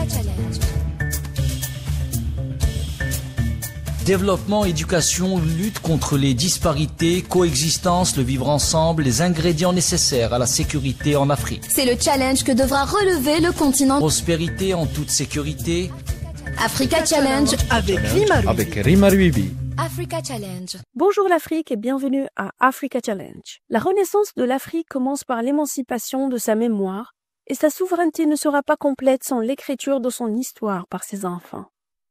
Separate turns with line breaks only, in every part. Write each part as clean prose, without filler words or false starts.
Challenge.
Développement, éducation, lutte contre les disparités, coexistence, le vivre ensemble, les ingrédients nécessaires à la sécurité en Afrique.
C'est le challenge que devra relever le continent.
Prospérité en toute sécurité.
Africa Challenge
avec Rima Ruibi.
Africa Challenge.
Bonjour l'Afrique et bienvenue à Africa Challenge. La renaissance de l'Afrique commence par l'émancipation de sa mémoire et sa souveraineté ne sera pas complète sans l'écriture de son histoire par ses enfants.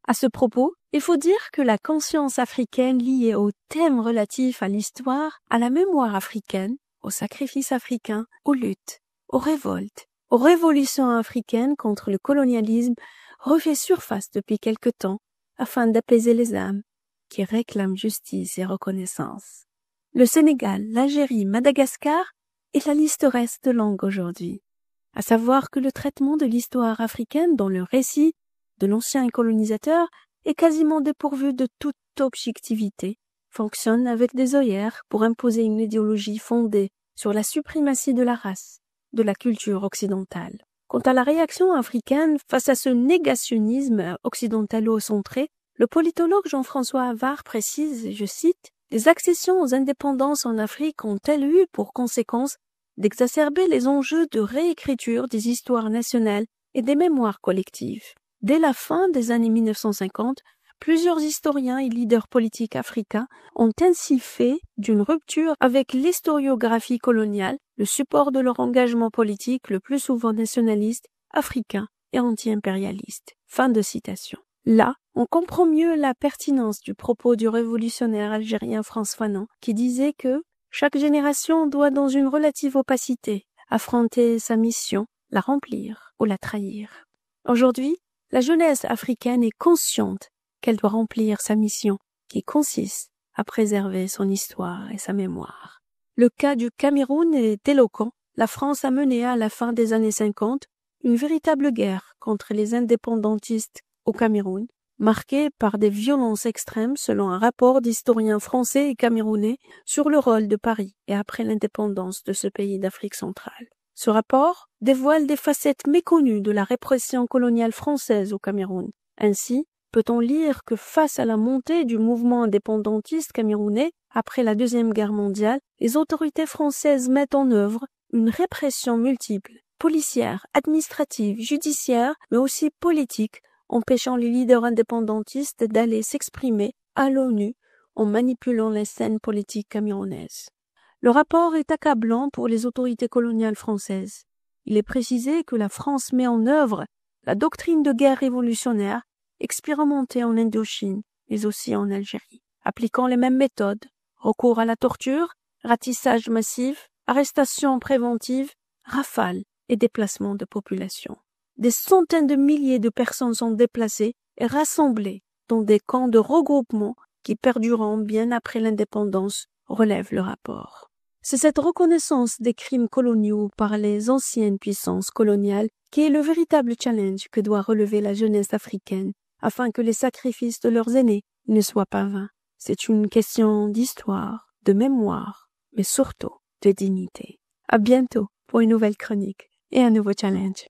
À ce propos, il faut dire que la conscience africaine liée aux thèmes relatifs à l'histoire, à la mémoire africaine, au sacrifice africain, aux luttes, aux révoltes, aux révolutions africaines contre le colonialisme refait surface depuis quelque temps afin d'apaiser les âmes qui réclament justice et reconnaissance. Le Sénégal, l'Algérie, Madagascar et la liste reste longue aujourd'hui. À savoir que le traitement de l'histoire africaine dans le récit de l'ancien colonisateur est quasiment dépourvu de toute objectivité, fonctionne avec des œillères pour imposer une idéologie fondée sur la suprématie de la race, de la culture occidentale. Quant à la réaction africaine face à ce négationnisme occidentalo-centré, le politologue Jean-François Havard précise, et je cite, « Les accessions aux indépendances en Afrique ont-elles eu pour conséquence d'exacerber les enjeux de réécriture des histoires nationales et des mémoires collectives ?» Dès la fin des années 1950, plusieurs historiens et leaders politiques africains ont ainsi fait d'une rupture avec l'historiographie coloniale le support de leur engagement politique le plus souvent nationaliste, africain et anti-impérialiste. Fin de citation. Là, on comprend mieux la pertinence du propos du révolutionnaire algérien Frantz Fanon qui disait que chaque génération doit dans une relative opacité affronter sa mission, la remplir ou la trahir. Aujourd'hui, la jeunesse africaine est consciente qu'elle doit remplir sa mission, qui consiste à préserver son histoire et sa mémoire. Le cas du Cameroun est éloquent. La France a mené à la fin des années 50 une véritable guerre contre les indépendantistes au Cameroun, marquée par des violences extrêmes selon un rapport d'historiens français et camerounais sur le rôle de Paris et après l'indépendance de ce pays d'Afrique centrale. Ce rapport dévoile des facettes méconnues de la répression coloniale française au Cameroun. Ainsi, peut-on lire que face à la montée du mouvement indépendantiste camerounais après la Deuxième Guerre mondiale, les autorités françaises mettent en œuvre une répression multiple, policière, administrative, judiciaire, mais aussi politique, empêchant les leaders indépendantistes d'aller s'exprimer à l'ONU en manipulant les scènes politiques camerounaises. Le rapport est accablant pour les autorités coloniales françaises. Il est précisé que la France met en œuvre la doctrine de guerre révolutionnaire expérimentée en Indochine, mais aussi en Algérie, appliquant les mêmes méthodes, recours à la torture, ratissage massif, arrestation préventive, rafales et déplacement de population. Des centaines de milliers de personnes sont déplacées et rassemblées dans des camps de regroupement qui perdureront bien après l'indépendance, relève le rapport. C'est cette reconnaissance des crimes coloniaux par les anciennes puissances coloniales qui est le véritable challenge que doit relever la jeunesse africaine afin que les sacrifices de leurs aînés ne soient pas vains. C'est une question d'histoire, de mémoire, mais surtout de dignité. À bientôt pour une nouvelle chronique et un nouveau challenge.